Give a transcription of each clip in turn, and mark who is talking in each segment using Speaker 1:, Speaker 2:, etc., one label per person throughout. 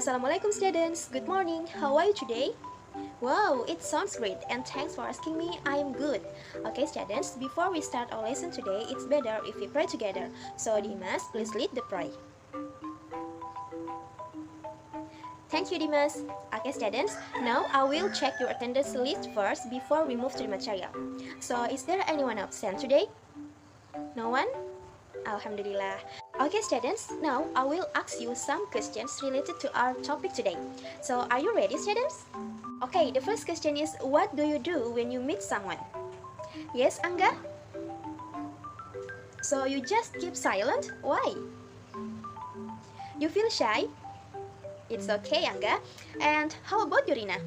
Speaker 1: Assalamualaikum students, good morning, how are you today? Wow, it sounds great and thanks for asking me, I am good. Okay students, before we start our lesson today, it's better if we pray together. So Dimas, please lead the prayer. Thank you Dimas. Okay students, now I will check your attendance list first before we move to the material. So is there anyone absent today? No one? Alhamdulillah. Okay students, now I will ask you some questions related to our topic today. So are you ready students? Okay, the first question is, what do you do when you meet someone? Yes, Angga? So you just keep silent? Why? You feel shy? It's okay, Angga. And how about you, Rina?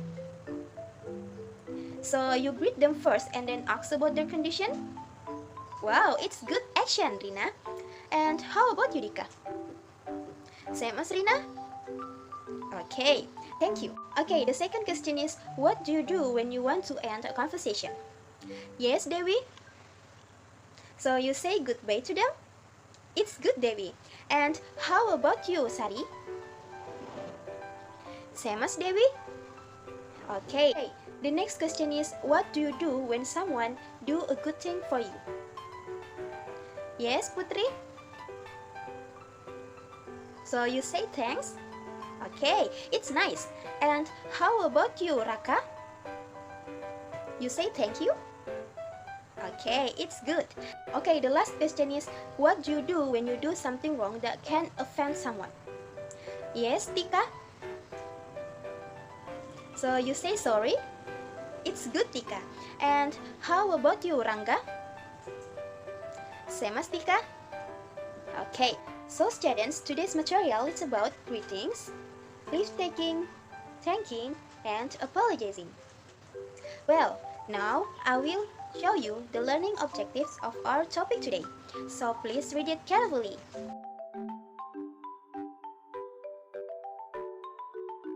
Speaker 1: So you greet them first and then ask about their condition? Wow, it's good action, Rina. And how about you, Dika? Same as Rina? Okay, thank you. Okay, the second question is, what do you do when you want to end a conversation? Yes, Dewi? So you say goodbye to them? It's good, Dewi. And how about you, Sari? Same as Dewi? Okay, the next question is, what do you do when someone do a good thing for you? Yes, Putri? So you say thanks? Okay, it's nice. And how about you, Raka? You say thank you? Okay, it's good. Okay, the last question is, what do you do when you do something wrong that can offend someone? Yes, Tika? So you say sorry? It's good, Tika. And how about you, Rangga? Same as Tika? Okay, so students, today's material is about greetings, leave-taking, thanking, and apologizing. Well, now I will show you the learning objectives of our topic today. So please read it carefully.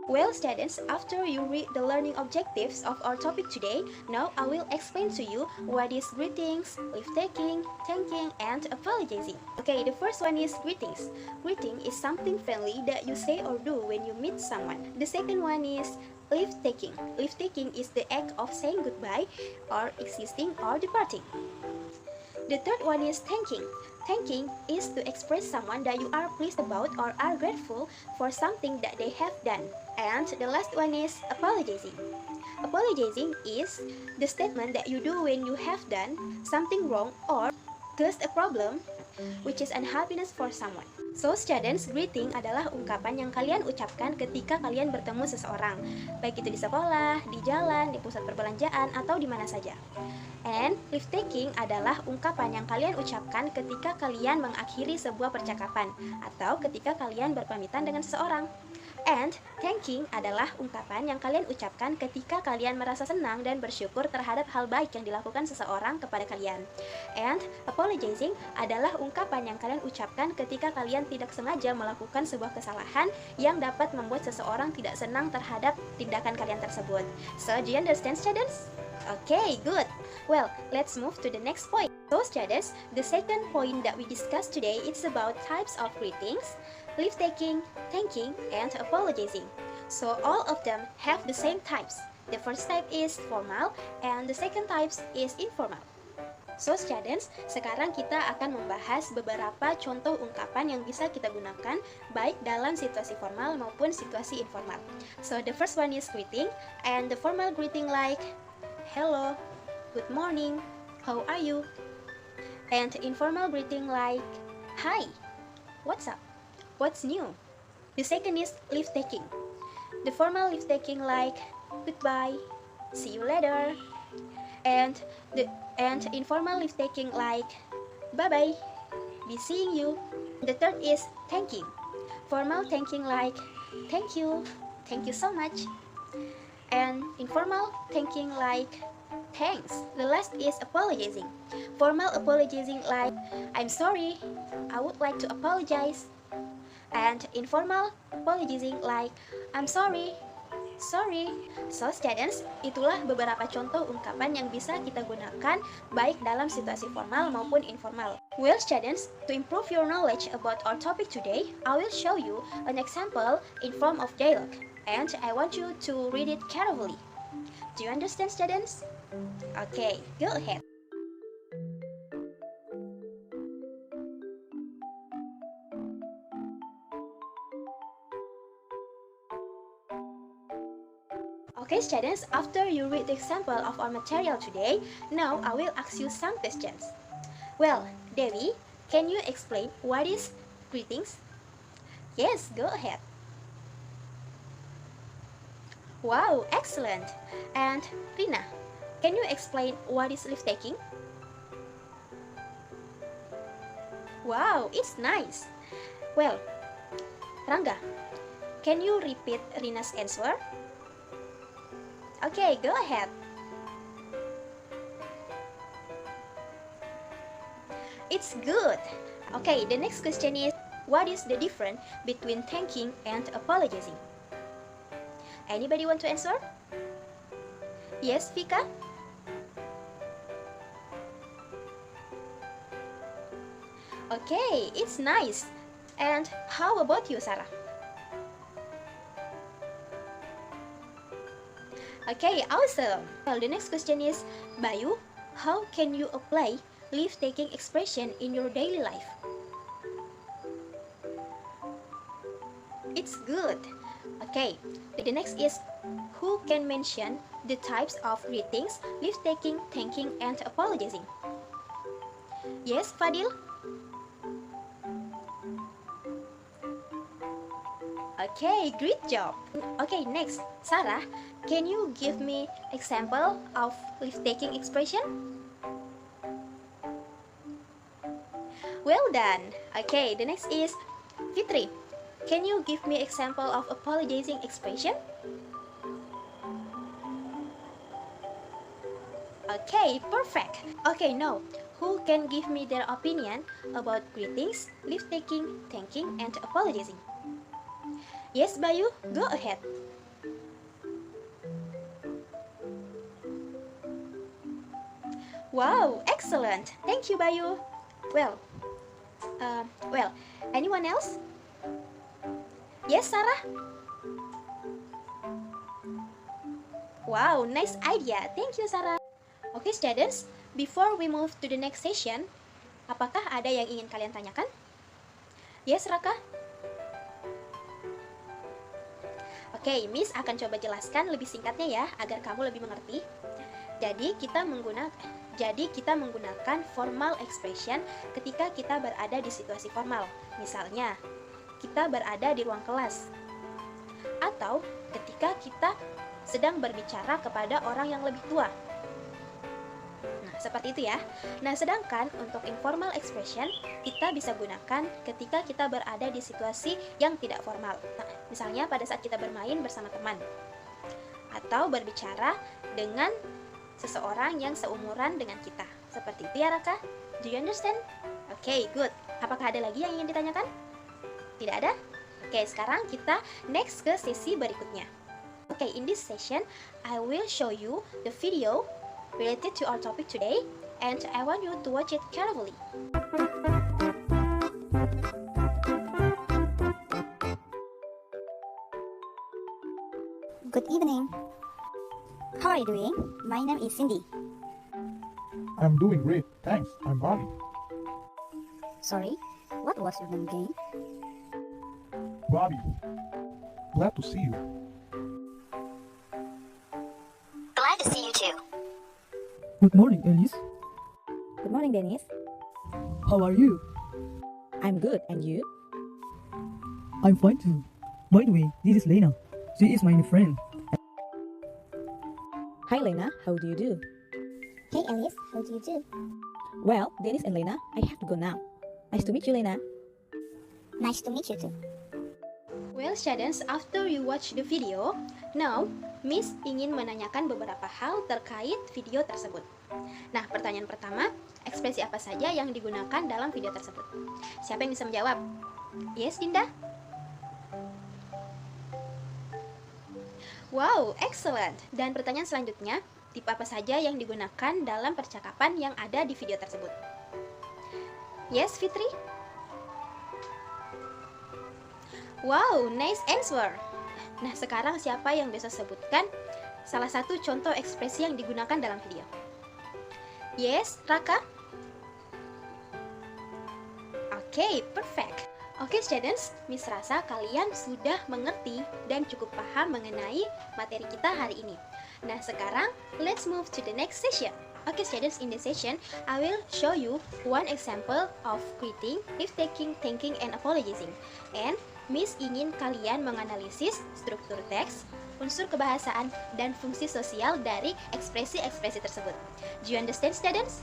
Speaker 1: Well students, after you read the learning objectives of our topic today, now I will explain to you what is greetings, leave-taking, thanking, and apologizing. Okay, the first one is greetings. Greeting is something friendly that you say or do when you meet someone. The second one is leave-taking. Leave-taking is the act of saying goodbye or existing or departing. The third one is thanking. Thanking is to express someone that you are pleased about or are grateful for something that they have done. And the last one is apologizing. Apologizing is the statement that you do when you have done something wrong or caused a problem which is unhappiness for someone. So students, greeting adalah ungkapan yang kalian ucapkan ketika kalian bertemu seseorang, baik itu di sekolah, di jalan, di pusat perbelanjaan, atau di mana saja. And leave-taking adalah ungkapan yang kalian ucapkan ketika kalian mengakhiri sebuah percakapan atau ketika kalian berpamitan dengan seseorang. And thanking adalah ungkapan yang kalian ucapkan ketika kalian merasa senang dan bersyukur terhadap hal baik yang dilakukan seseorang kepada kalian. And apologizing adalah ungkapan yang kalian ucapkan ketika kalian tidak sengaja melakukan sebuah kesalahan yang dapat membuat seseorang tidak senang terhadap tindakan kalian tersebut. So, do you understand, students? Okay, good. Well, let's move to the next point. So, students, the second point that we discussed today is about types of greetings, leave-taking, thanking, and apologizing. So, all of them have the same types. The first type is formal, and the second type is informal. So, students, sekarang kita akan membahas beberapa contoh ungkapan yang bisa kita gunakan baik dalam situasi formal maupun situasi informal. So, the first one is greeting, and the formal greeting like hello, good morning, how are you? And informal greeting like hi, what's up, what's new? The second is leave-taking. The formal leave-taking like goodbye, see you later. And informal leave-taking like bye-bye, be seeing you. The third is thanking. Formal thanking like thank you so much. And informal thanking like thanks. The last is apologizing. Formal apologizing like I'm sorry, I would like to apologize. And informal apologizing like I'm sorry, Sorry. So students, itulah beberapa contoh ungkapan yang bisa kita gunakan baik dalam situasi formal maupun informal. Well students, to improve your knowledge about our topic today, I will show you an example in form of dialogue, and I want you to read it carefully. Do you understand students? Okay, go ahead. Okay students, after you read the example of our material today, now I will ask you some questions. Well, Devi, can you explain what is greetings? Yes, go ahead. Wow, excellent. And Rina, can you explain what is leave taking? Wow, it's nice. Well, Rangga, can you repeat Rina's answer? Okay, go ahead. It's good. Okay, the next question is, what is the difference between thanking and apologizing? Anybody want to answer? Yes, Vika? Okay, it's nice. And how about you, Sarah? Okay, awesome. Well, the next question is, Bayu, how can you apply leave-taking expression in your daily life? It's good. Okay, the next is, who can mention the types of greetings, leave-taking, thanking, and apologizing? Yes, Fadil? Okay, great job. Okay, next, Sarah, can you give me example of leave-taking expression? Well done. Okay, the next is Fitri. Can you give me example of apologizing expression? Okay, perfect. Okay, now, who can give me their opinion about greetings, leave-taking, thanking, and apologizing? Yes, Bayu, go ahead. Wow, excellent. Thank you, Bayu. Well, anyone else? Yes, Sarah? Wow, nice idea. Thank you, Sarah. Okay, students, before we move to the next session, apakah ada yang ingin kalian tanyakan? Yes, Raka? Oke, Miss akan coba jelaskan lebih singkatnya ya, agar kamu lebih mengerti. Jadi kita menggunakan formal expression ketika kita berada di situasi formal. Misalnya, kita berada di ruang kelas, atau ketika kita sedang berbicara kepada orang yang lebih tua. Nah, seperti itu ya. Nah, sedangkan untuk informal expression kita bisa gunakan ketika kita berada di situasi yang tidak formal. Nah, misalnya pada saat kita bermain bersama teman, atau berbicara dengan seseorang yang seumuran dengan kita. Seperti itu ya, Raka? Do you understand? Okay, good. Apakah ada lagi yang ingin ditanyakan? Tidak ada? Oke, sekarang kita next ke sesi berikutnya. Oke, in this session, I will show you the video related to our topic today, and I want you to watch it carefully.
Speaker 2: Good evening. How are you doing? My name is Cindy.
Speaker 3: I'm doing great, thanks. I'm Bobby.
Speaker 2: Sorry, what was your name again?
Speaker 3: Bobby, glad to see you.
Speaker 2: Glad to see you too.
Speaker 4: Good morning, Elise.
Speaker 5: Good morning, Dennis.
Speaker 4: How are you?
Speaker 5: I'm good, and you?
Speaker 4: I'm fine too. By the way, this is Lena. She is my new friend.
Speaker 5: Hi, Lena. How do you do?
Speaker 2: Hey Alice, how do you do?
Speaker 5: Well, Dennis and Lena, I have to go now. Nice to meet you, Lena.
Speaker 2: Nice to meet you too.
Speaker 1: Well, students, after you watch the video, now Miss ingin menanyakan beberapa hal terkait video tersebut. Nah, pertanyaan pertama, ekspresi apa saja yang digunakan dalam video tersebut? Siapa yang bisa menjawab? Yes, Dinda? Wow, excellent. Dan pertanyaan selanjutnya, tipe apa saja yang digunakan dalam percakapan yang ada di video tersebut? Yes, Fitri? Wow, nice answer. Nah, sekarang siapa yang bisa sebutkan salah satu contoh ekspresi yang digunakan dalam video? Yes, Raka? Oke, perfect. Oke, students, Miss rasa kalian sudah mengerti dan cukup paham mengenai materi kita hari ini. Nah, sekarang let's move to the next session. Okay, students, in this session, I will show you one example of greeting, leave-taking, thanking, and apologizing. And Miss ingin kalian menganalisis struktur teks, unsur kebahasaan, dan fungsi sosial dari ekspresi-ekspresi tersebut. Do you understand, students?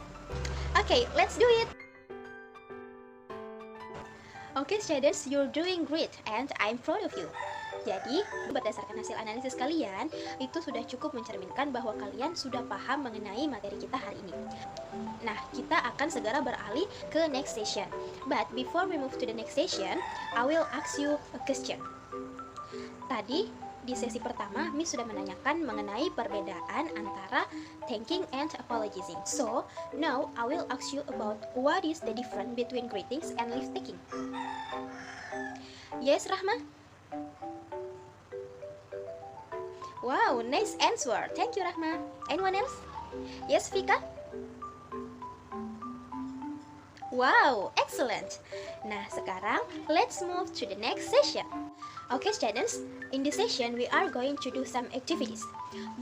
Speaker 1: Okay, let's do it! Okay, students, you're doing great and I'm proud of you. Jadi, berdasarkan hasil analisis kalian, itu sudah cukup mencerminkan bahwa kalian sudah paham mengenai materi kita hari ini. Nah, kita akan segera beralih ke next session. But before we move to the next session, I will ask you a question. Tadi, di sesi pertama, Miss sudah menanyakan mengenai perbedaan antara thanking and apologizing. So, now I will ask you about what is the difference between greetings and leave-taking. Yes, Rahma? Wow, nice answer. Thank you, Rahma. Anyone else? Yes, Vika? Wow, excellent. Nah, sekarang let's move to the next session. Okay, students, in this session we are going to do some activities.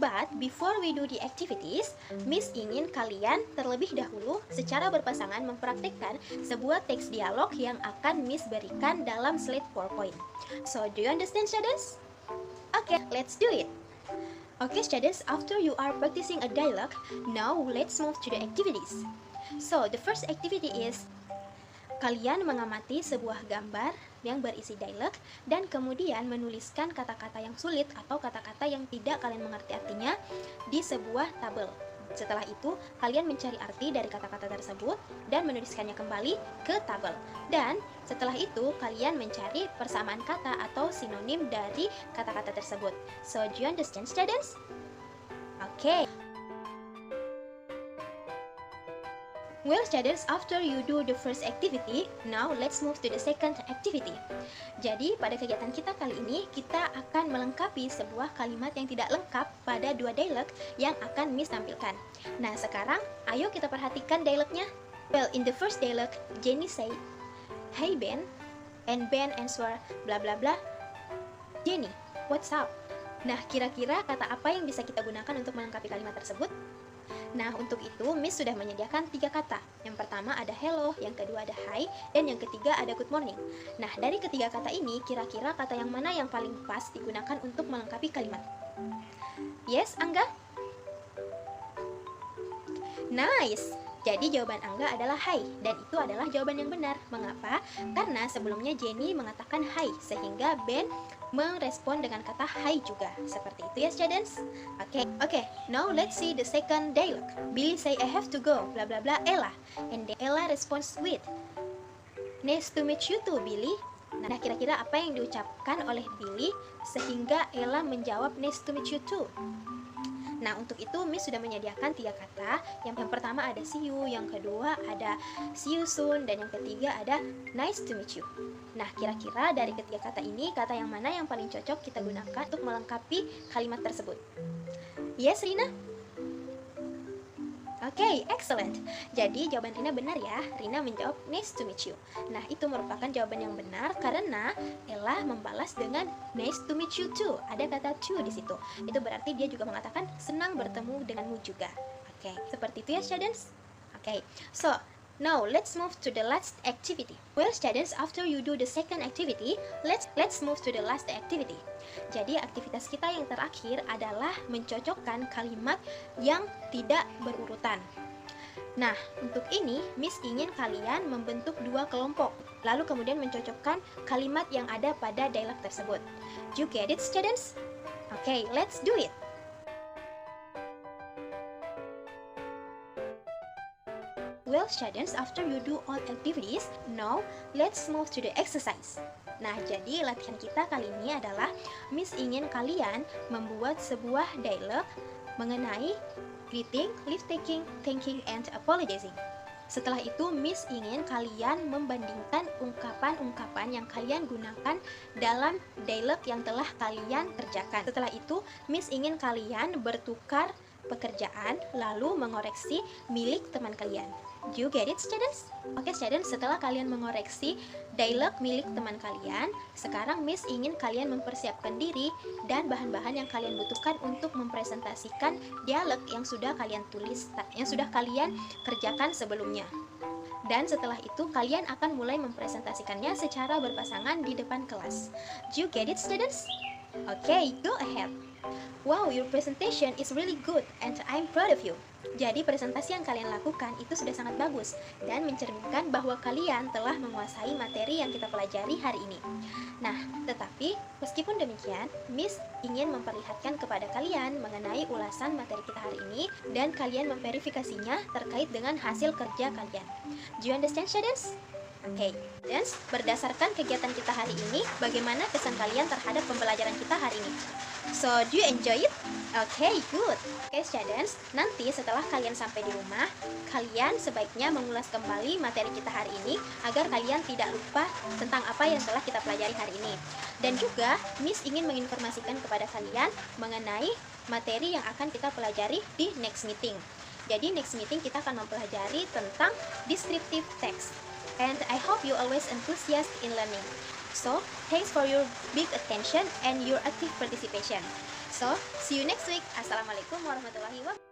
Speaker 1: But before we do the activities, Miss ingin kalian terlebih dahulu secara berpasangan mempraktikkan sebuah teks dialog yang akan Miss berikan dalam slide PowerPoint. So, do you understand, students? Okay, let's do it. Okay, students, after you are practicing a dialogue, now let's move to the activities. So, the first activity is kalian mengamati sebuah gambar yang berisi dialog dan kemudian menuliskan kata-kata yang sulit atau kata-kata yang tidak kalian mengerti artinya di sebuah tabel. Setelah itu, kalian mencari arti dari kata-kata tersebut dan menuliskannya kembali ke tabel. Dan setelah itu, kalian mencari persamaan kata atau sinonim dari kata-kata tersebut. So, do you understand, students? Okay. Well, students, after you do the first activity, now let's move to the second activity. Jadi, pada kegiatan kita kali ini, kita akan melengkapi sebuah kalimat yang tidak lengkap pada dua dialog yang akan Miss tampilkan. Nah, sekarang, ayo kita perhatikan dialognya. Well, in the first dialogue, Jenny said, "Hey Ben," and Ben answer, bla bla bla. Jenny, what's up? Nah, kira-kira kata apa yang bisa kita gunakan untuk melengkapi kalimat tersebut? Nah, untuk itu Miss sudah menyediakan 3 kata. Yang pertama ada hello, yang kedua ada hi, dan yang ketiga ada good morning. Nah, dari ketiga kata ini, kira-kira kata yang mana yang paling pas digunakan untuk melengkapi kalimat? Yes, Angga? Nice! Jadi jawaban Angga adalah hi, dan itu adalah jawaban yang benar. Mengapa? Karena sebelumnya Jenny mengatakan hi, sehingga Ben merespon dengan kata hi juga. Seperti itu ya, students? Oke. Now let's see the second dialogue. Billy say I have to go, bla bla bla Ella. And then Ella responds with, nice to meet you too, Billy. Nah, kira-kira apa yang diucapkan oleh Billy sehingga Ella menjawab nice to meet you too? Nah, untuk itu Miss sudah menyediakan 3 kata. Yang pertama ada see you, yang kedua ada see you soon, dan yang ketiga ada nice to meet you. Nah, kira-kira dari ketiga kata ini, kata yang mana yang paling cocok kita gunakan untuk melengkapi kalimat tersebut? Yes, Rina? Oke, excellent. Jadi jawaban Rina benar ya. Rina menjawab nice to meet you. Nah, itu merupakan jawaban yang benar karena Ella membalas dengan nice to meet you too. Ada kata too di situ. Itu berarti dia juga mengatakan senang bertemu denganmu juga. Oke, seperti itu ya, students. Oke. So, now let's move to the last activity. Well, students, after you do the second activity, let's move to the last activity. Jadi aktivitas kita yang terakhir adalah mencocokkan kalimat yang tidak berurutan. Nah, untuk ini Miss ingin kalian membentuk 2 kelompok, lalu kemudian mencocokkan kalimat yang ada pada dialog tersebut. You get it, students? Okay, let's do it. Well, students, after you do all activities, now let's move to the exercise. Nah, jadi latihan kita kali ini adalah Miss ingin kalian membuat sebuah dialog mengenai greeting, leave taking, thanking, and apologizing. Setelah itu, Miss ingin kalian membandingkan ungkapan-ungkapan yang kalian gunakan dalam dialog yang telah kalian kerjakan. Setelah itu, Miss ingin kalian bertukar pekerjaan lalu mengoreksi milik teman kalian. Do you get it, students? Oke, students, setelah kalian mengoreksi dialog milik teman kalian, sekarang Miss ingin kalian mempersiapkan diri dan bahan-bahan yang kalian butuhkan untuk mempresentasikan dialog yang sudah kalian tulis, yang sudah kalian kerjakan sebelumnya. Dan setelah itu, kalian akan mulai mempresentasikannya secara berpasangan di depan kelas. Do you get it, students? Okay, go ahead. Wow, your presentation is really good and I'm proud of you. Jadi presentasi yang kalian lakukan itu sudah sangat bagus dan mencerminkan bahwa kalian telah menguasai materi yang kita pelajari hari ini. Nah, tetapi meskipun demikian, Miss ingin memperlihatkan kepada kalian mengenai ulasan materi kita hari ini dan kalian memverifikasinya terkait dengan hasil kerja kalian. Do you understand, students? Oke, students, berdasarkan kegiatan kita hari ini, bagaimana kesan kalian terhadap pembelajaran kita hari ini? So, do you enjoy it? Okay, good. Oke, students, nanti setelah kalian sampai di rumah, kalian sebaiknya mengulas kembali materi kita hari ini agar kalian tidak lupa tentang apa yang telah kita pelajari hari ini. Dan juga, Miss ingin menginformasikan kepada kalian mengenai materi yang akan kita pelajari di next meeting. Jadi, next meeting kita akan mempelajari tentang descriptive text. And I hope you always enthusiastic in learning. So, thanks for your big attention and your active participation. So, see you next week. Assalamualaikum warahmatullahi wabarakatuh.